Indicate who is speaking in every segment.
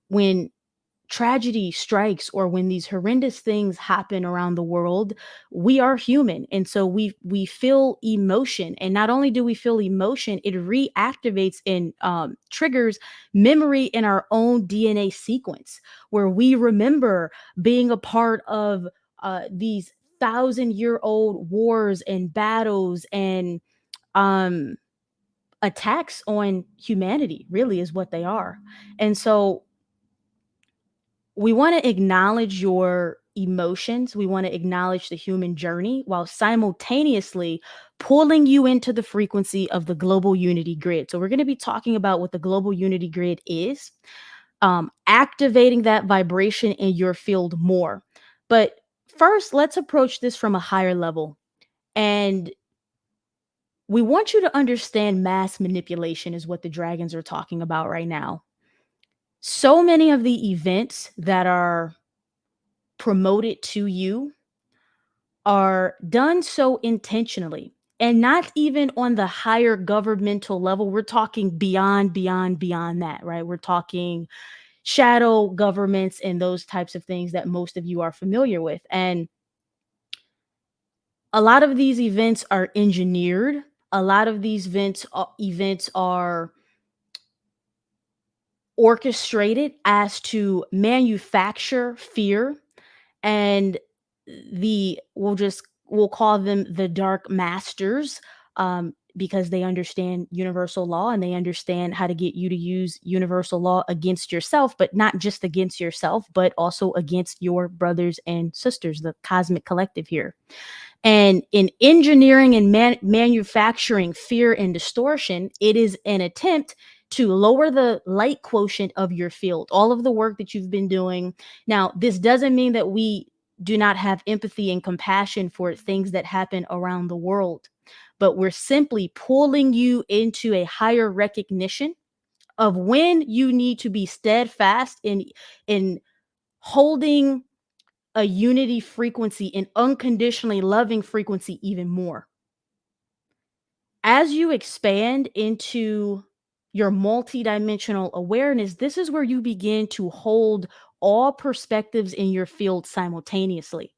Speaker 1: When tragedy strikes or when these horrendous things happen around the world, we are human, and so we feel emotion. And not only do we feel emotion, it reactivates and triggers memory in our own DNA sequence, where we remember being a part of these 1,000-year-old wars and battles and um attacks on humanity, really is what they are. And so we want to acknowledge your emotions. We want to acknowledge the human journey while simultaneously pulling you into the frequency of the global unity grid. So, we're going to be talking about what the global unity grid is, activating that vibration in your field more. But first, let's approach this from a higher level. And we want you to understand mass manipulation, is what the dragons are talking about right now. So many of the events that are promoted to you are done so intentionally, and not even on the higher governmental level. We're talking beyond that, right? We're talking shadow governments and those types of things that most of you are familiar with. And a lot of these events are engineered. A lot of these events are orchestrated as to manufacture fear. And we'll call them the dark masters, because they understand universal law and they understand how to get you to use universal law against yourself, but not just against yourself, but also against your brothers and sisters, the cosmic collective here. And in engineering and manufacturing fear and distortion, it is an attempt to lower the light quotient of your field, all of the work that you've been doing. Now, this doesn't mean that we do not have empathy and compassion for things that happen around the world, but we're simply pulling you into a higher recognition of when you need to be steadfast in holding a unity frequency, an unconditionally loving frequency even more. As you expand into your multidimensional awareness, this is where you begin to hold all perspectives in your field simultaneously.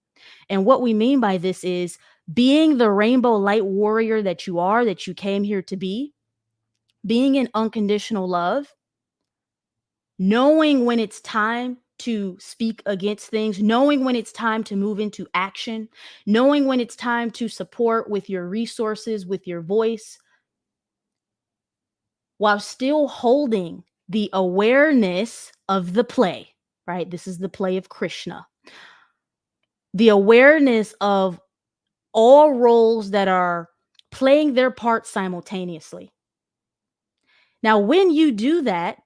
Speaker 1: And what we mean by this is being the rainbow light warrior that you are, that you came here to be, being in unconditional love, knowing when it's time to speak against things, knowing when it's time to move into action, knowing when it's time to support with your resources, with your voice, while still holding the awareness of the play, right? This is the play of Krishna. The awareness of all roles that are playing their part simultaneously. Now, when you do that,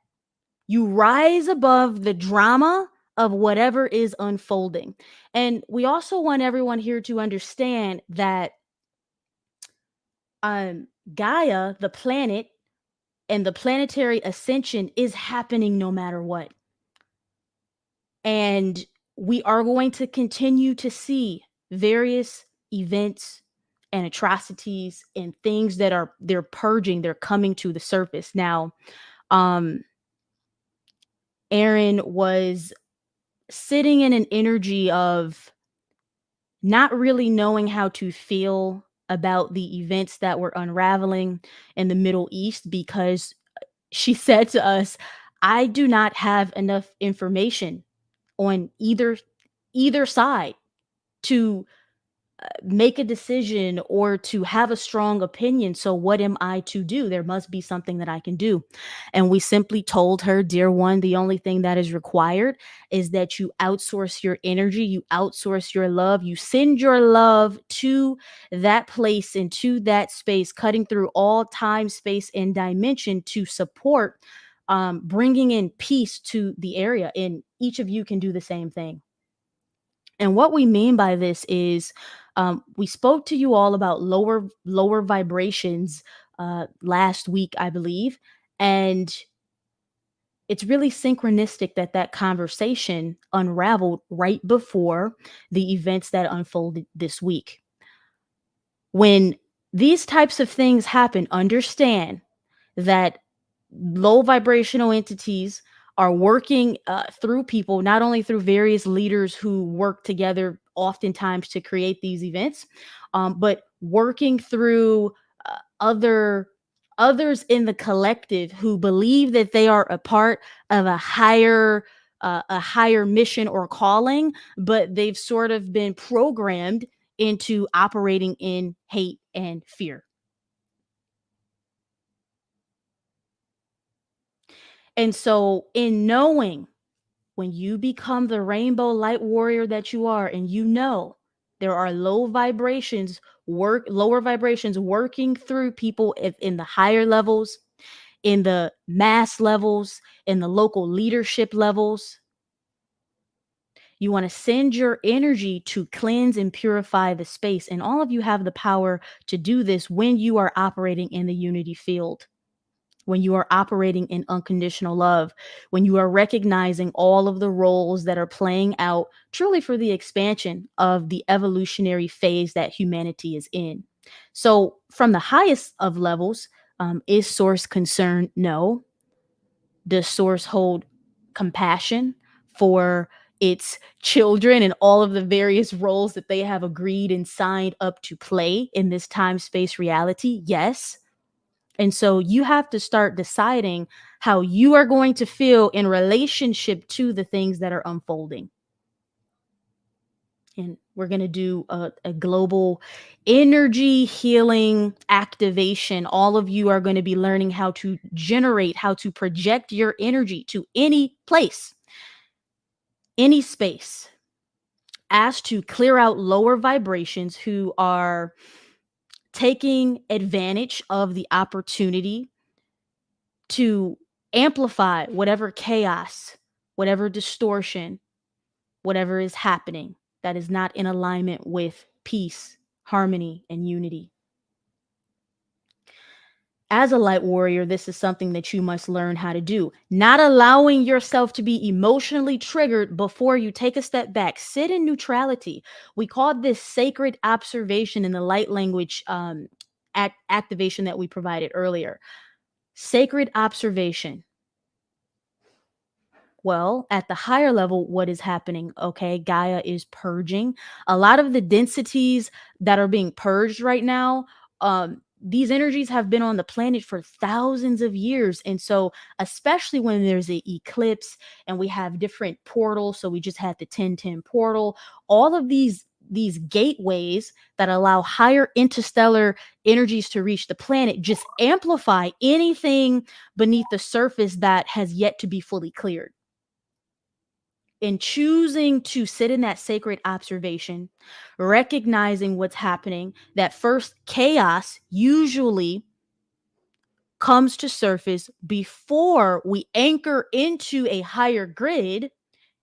Speaker 1: you rise above the drama of whatever is unfolding. And we also want everyone here to understand that Gaia, the planet, and the planetary ascension is happening no matter what. And we are going to continue to see various events and atrocities and things that they're purging, they're coming to the surface. Now, Aaron was sitting in an energy of not really knowing how to feel about the events that were unraveling in the Middle East, because she said to us, I do not have enough information on either side to make a decision or to have a strong opinion. So what am I to do? There must be something that I can do. And we simply told her, dear one, the only thing that is required is that you outsource your energy, you outsource your love, you send your love to that place and to that space, cutting through all time, space, and dimension to support bringing in peace to the area. And each of you can do the same thing. And what we mean by this is, we spoke to you all about lower vibrations last week, I believe, and it's really synchronistic that that conversation unraveled right before the events that unfolded this week. When these types of things happen, understand that low vibrational entities are working through people, not only through various leaders who work together oftentimes to create these events, but working through other others in the collective who believe that they are a part of a higher mission or calling, but they've sort of been programmed into operating in hate and fear. And so, in knowing when you become the rainbow light warrior that you are, and you know there are lower vibrations working through people in the higher levels, in the mass levels, in the local leadership levels, you want to send your energy to cleanse and purify the space. And all of you have the power to do this when you are operating in the unity field, when you are operating in unconditional love, when you are recognizing all of the roles that are playing out truly for the expansion of the evolutionary phase that humanity is in. So, from the highest of levels, is source concerned? No. Does source hold compassion for its children and all of the various roles that they have agreed and signed up to play in this time space reality? Yes. And so you have to start deciding how you are going to feel in relationship to the things that are unfolding. And we're going to do a global energy healing activation. All of you are going to be learning how to generate, how to project your energy to any place, any space, as to clear out lower vibrations who are taking advantage of the opportunity to amplify whatever chaos, whatever distortion, whatever is happening that is not in alignment with peace, harmony, and unity. As a light warrior, this is something that you must learn how to do. Not allowing yourself to be emotionally triggered before you take a step back. Sit in neutrality. We call this sacred observation in the light language activation that we provided earlier. Sacred observation. Well, at the higher level, what is happening? Okay, Gaia is purging. A lot of the densities that are being purged right now, these energies have been on the planet for thousands of years. And so, especially when there's an eclipse and we have different portals, so we just had the 1010 portal, all of these gateways that allow higher interstellar energies to reach the planet just amplify anything beneath the surface that has yet to be fully cleared. In choosing to sit in that sacred observation, recognizing what's happening, that first chaos usually comes to surface before we anchor into a higher grid.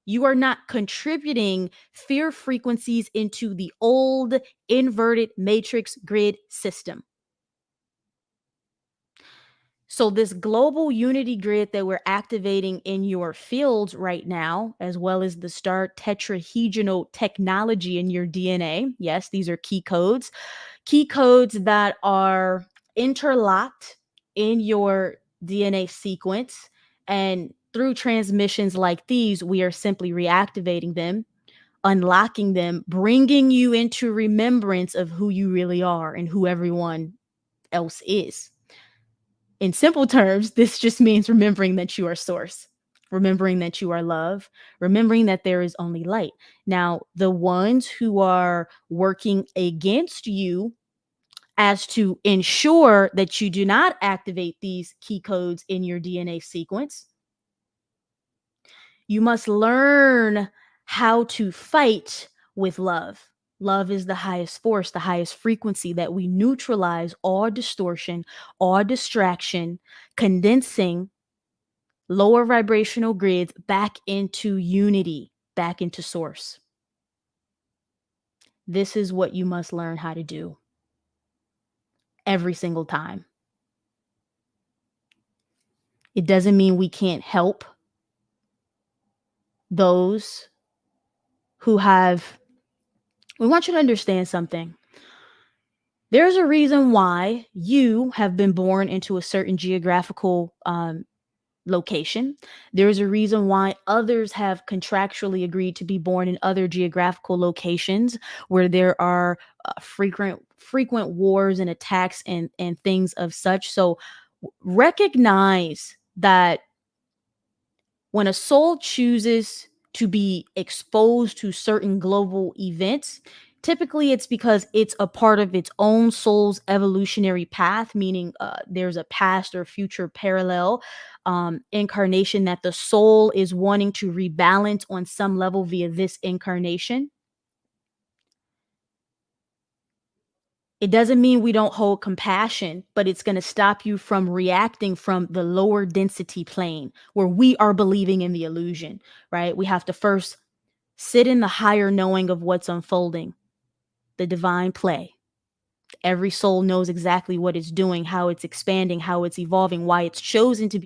Speaker 1: You are not contributing fear frequencies into the old inverted matrix grid system. So, this global unity grid that we're activating in your fields right now, as well as the star tetrahedral technology in your DNA. Yes, these are key codes that are interlocked in your DNA sequence. And through transmissions like these, we are simply reactivating them, unlocking them, bringing you into remembrance of who you really are and who everyone else is. In simple terms, this just means remembering that you are source, remembering that you are love, remembering that there is only light. Now, the ones who are working against you as to ensure that you do not activate these key codes in your DNA sequence, you must learn how to fight with love. Love is the highest force, the highest frequency that we neutralize all distortion, all distraction, condensing lower vibrational grids back into unity, back into source. This is what you must learn how to do every single time. It doesn't mean we can't help those who have. We want you to understand something. There's a reason why you have been born into a certain geographical location. There's a reason why others have contractually agreed to be born in other geographical locations where there are frequent wars and attacks and things of such. So recognize that when a soul chooses to be exposed to certain global events, typically it's because it's a part of its own soul's evolutionary path, meaning there's a past or future parallel incarnation that the soul is wanting to rebalance on some level via this incarnation. It doesn't mean we don't hold compassion, but it's going to stop you from reacting from the lower density plane where we are believing in the illusion, right? We have to first sit in the higher knowing of what's unfolding, the divine play. Every soul knows exactly what it's doing, how it's expanding, how it's evolving, why it's chosen to